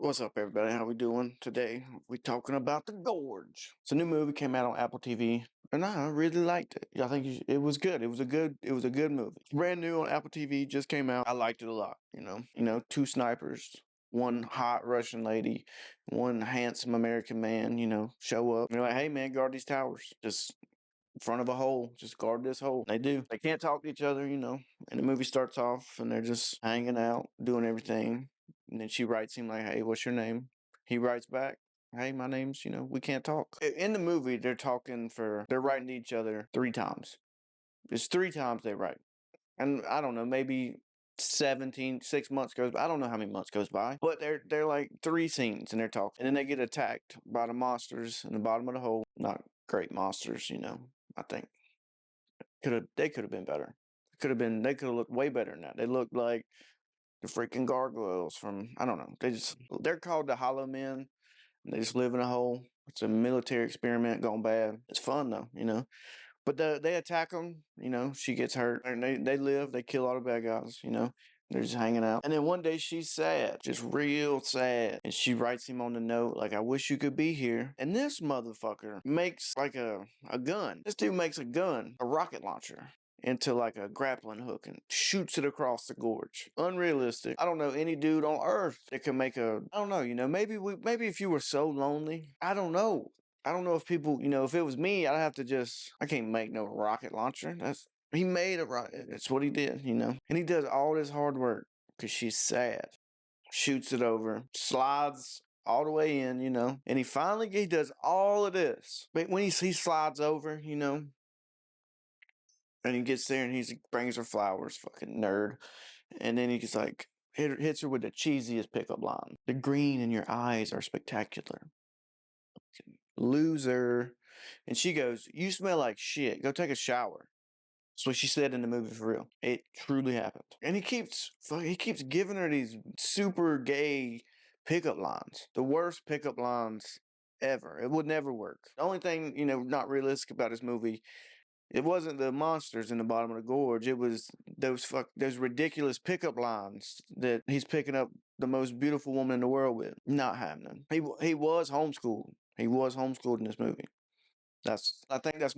What's up, everybody? How we doing today? We talking about the Gorge. It's a new movie came out on Apple TV, and I really liked it. I think it was good. It was a good movie. Brand new on Apple TV, just came out. I liked it a lot. Two snipers, one hot Russian lady, one handsome American man. Show up. They're like, hey man, guard these towers. Just in front of a hole. Just guard this hole. They do. They can't talk to each other. And the movie starts off, and they're just hanging out, doing everything. And then she writes him like, "Hey, what's your name?" He writes back, "Hey, my name's, we can't talk." In the movie, they're writing to each other 3 times. It's 3 times they write. And I don't know, maybe 6 months goes by. I don't know how many months goes by, but they're like 3 scenes and they're talking. And then they get attacked by the monsters in the bottom of the hole. Not great monsters. I think they could have been better. They could have looked way better than that. They looked like the freaking gargoyles from, I don't know. They're called the Hollow Men. They just live in a hole. It's a military experiment gone bad. It's fun though. But they attack them. She gets hurt, and they live. They kill all the bad guys. They're just hanging out. And then one day she's sad, just real sad. And she writes him on the note, like, "I wish you could be here." And this motherfucker makes like a gun. This dude makes a gun, a rocket launcher, into like a grappling hook and shoots it across the gorge. Unrealistic. I don't know any dude on earth that can make I don't know, maybe if you were so lonely, I don't know. I don't know if people, if it was me, I can't make no rocket launcher. He made a rocket. That's what he did. And he does all this hard work because she's sad. Shoots it over, slides all the way in. And he does all of this. But when he slides over, and he gets there and he brings her flowers, fucking nerd. And then he's like, hits her with the cheesiest pickup line. "The green in your eyes are spectacular. Loser." And she goes, "You smell like shit. Go take a shower." That's what she said in the movie for real. It truly happened. And he keeps giving her these super gay pickup lines. The worst pickup lines ever. It would never work. The only thing, not realistic about this movie, it wasn't the monsters in the bottom of the gorge. It was those ridiculous pickup lines that he's picking up the most beautiful woman in the world with. Not happening. He was homeschooled. He was homeschooled in this movie. I think that's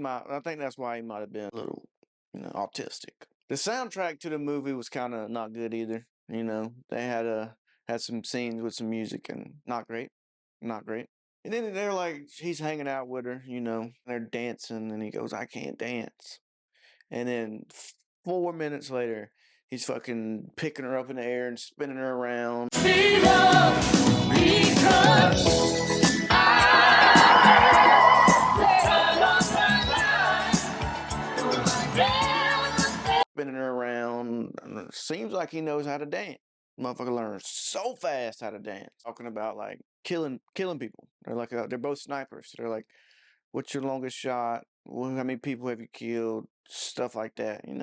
why he might have been a little, autistic. The soundtrack to the movie was kind of not good either. They had some scenes with some music and not great, not great. And then they're like, he's hanging out with her, they're dancing, and he goes, "I can't dance." And then 4 minutes later, he's fucking picking her up in the air and spinning her around. Spinning her around. And it seems like he knows how to dance. Motherfucker learns so fast how to dance. Talking about like killing people. They're both snipers. They're like, "What's your longest shot? How many people have you killed?" Stuff like that. And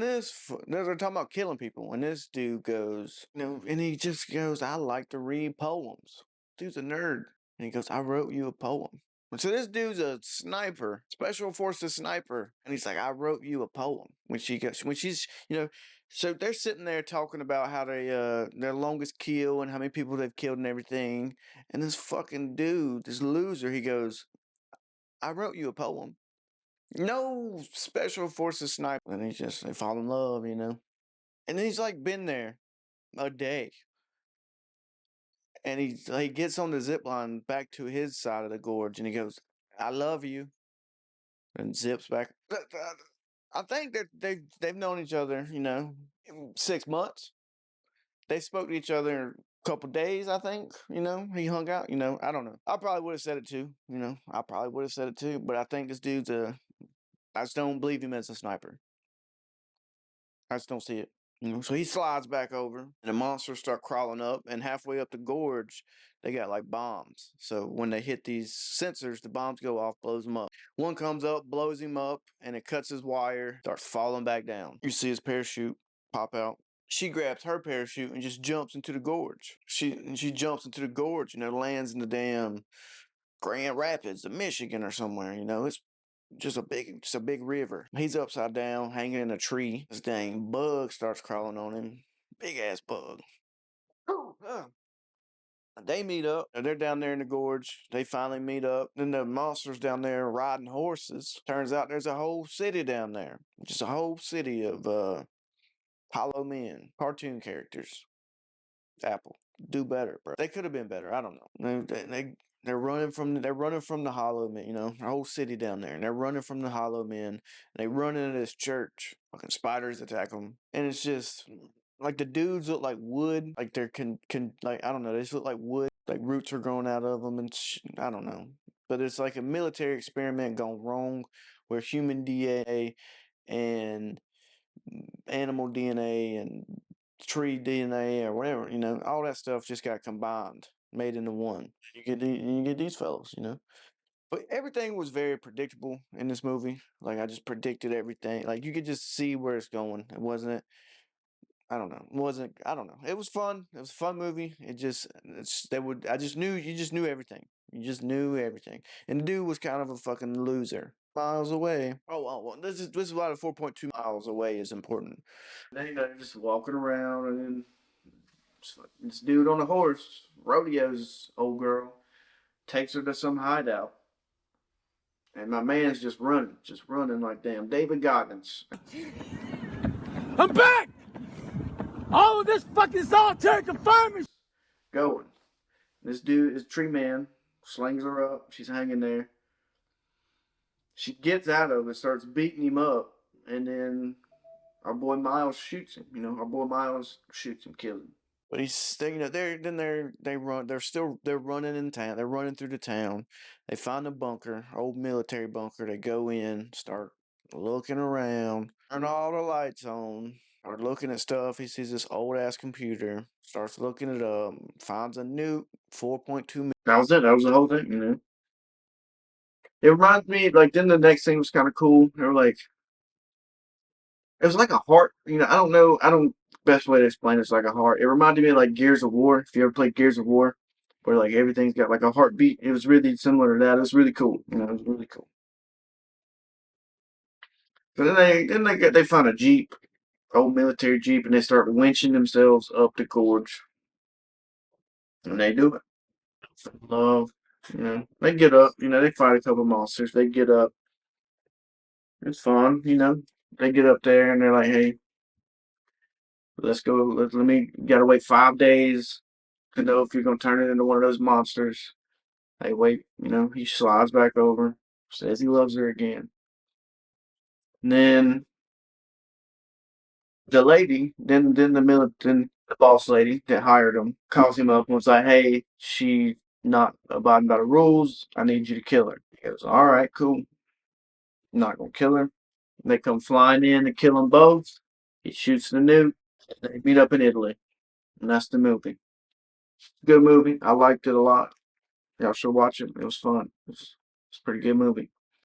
they're talking about killing people. And this dude goes, and he just goes, "I like to read poems." Dude's a nerd. And he goes, "I wrote you a poem." And so this dude's a sniper, special forces sniper. And he's like, "I wrote you a poem." When so they're sitting there talking about how their longest kill and how many people they've killed and everything. And this fucking dude, this loser, he goes, "I wrote you a poem." No special forces sniper. And they fall in love. And then he's like been there a day. And he gets on the zip line back to his side of the gorge and he goes, "I love you." And zips back. I think they've known each other, 6 months. They spoke to each other a couple days, I think. He hung out. I don't know. I probably would have said it too. I probably would have said it too. But I think this dude's I just don't believe him as a sniper. I just don't see it. So he slides back over, and the monsters start crawling up. And halfway up the gorge, they got like bombs. So when they hit these sensors, the bombs go off, blows them up. One comes up, blows him up, and it cuts his wire, starts falling back down. You see his parachute pop out. She grabs her parachute and just jumps into the gorge. She jumps into the gorge, lands in the damn Grand Rapids of Michigan or somewhere. It's just a big river. He's upside down, hanging in a tree. This dang bug starts crawling on him. Big ass bug. Ooh, They meet up. They're down there in the gorge. They finally meet up. Then the monsters down there riding horses. Turns out there's a whole city down there. Just a whole city of hollow men, cartoon characters. Apple, do better, bro. They could have been better. I don't know. They're running from the hollow men. You know, the whole city down there, and they're running from the hollow men. And they run into this church. Fucking spiders attack them, and it's just like the dudes look like wood. Like they're can like I don't know. They just look like wood. Like roots are growing out of them, and I don't know. But it's like a military experiment gone wrong, where human DNA and animal DNA and tree DNA or whatever, all that stuff just got combined, made into one. You get these fellows, But everything was very predictable in this movie. Like I just predicted everything. Like you could just see where it's going. It wasn't. I don't know. It wasn't. I don't know. It was fun. It was a fun movie. They would. I just knew. You just knew everything. You just knew everything. And the dude was kind of a fucking loser. Miles away. Well, this is why the 4.2 miles away is important. And then they're just walking around, and then this dude on a horse rodeos old girl, takes her to some hideout, and my man's just running like damn David Goggins. I'm back! All of this fucking solitary confinement! Going. This dude, this tree man, slings her up. She's hanging there. She gets out of it, starts beating him up, and then our boy Miles shoots him. Our boy Miles shoots him, kills him. But they're running in town. They're running through the town. They find a bunker, old military bunker. They go in, start looking around, turn all the lights on, start looking at stuff. He sees this old ass computer, starts looking it up, finds a nuke, 4.2. That was it. That was the whole thing. It reminds me, like, then the next thing was kind of cool. They were like, it was like a heart. I don't know. Best way to explain it's like a heart. It reminded me of like Gears of War. If you ever played Gears of War, where like everything's got like a heartbeat. It was really similar to that. It was really cool. It was really cool. So they find a Jeep, old military Jeep, and they start winching themselves up the gorge. And they do it. Love. They get up. They fight a couple monsters. They get up. It's fun. They get up there and they're like, hey, let's go. Let me. You gotta wait 5 days to know if you're gonna turn it into one of those monsters. Hey, wait. He slides back over, says he loves her again. And then the lady, then the boss lady that hired him calls him up and was like, "Hey, she's not abiding by the rules. I need you to kill her." He goes, "All right, cool. I'm not gonna kill her." And they come flying in to kill them both. He shoots the nuke. They meet up in Italy, and that's the movie. Good movie. I liked it a lot. Y'all should watch it. It was fun. It's a pretty good movie.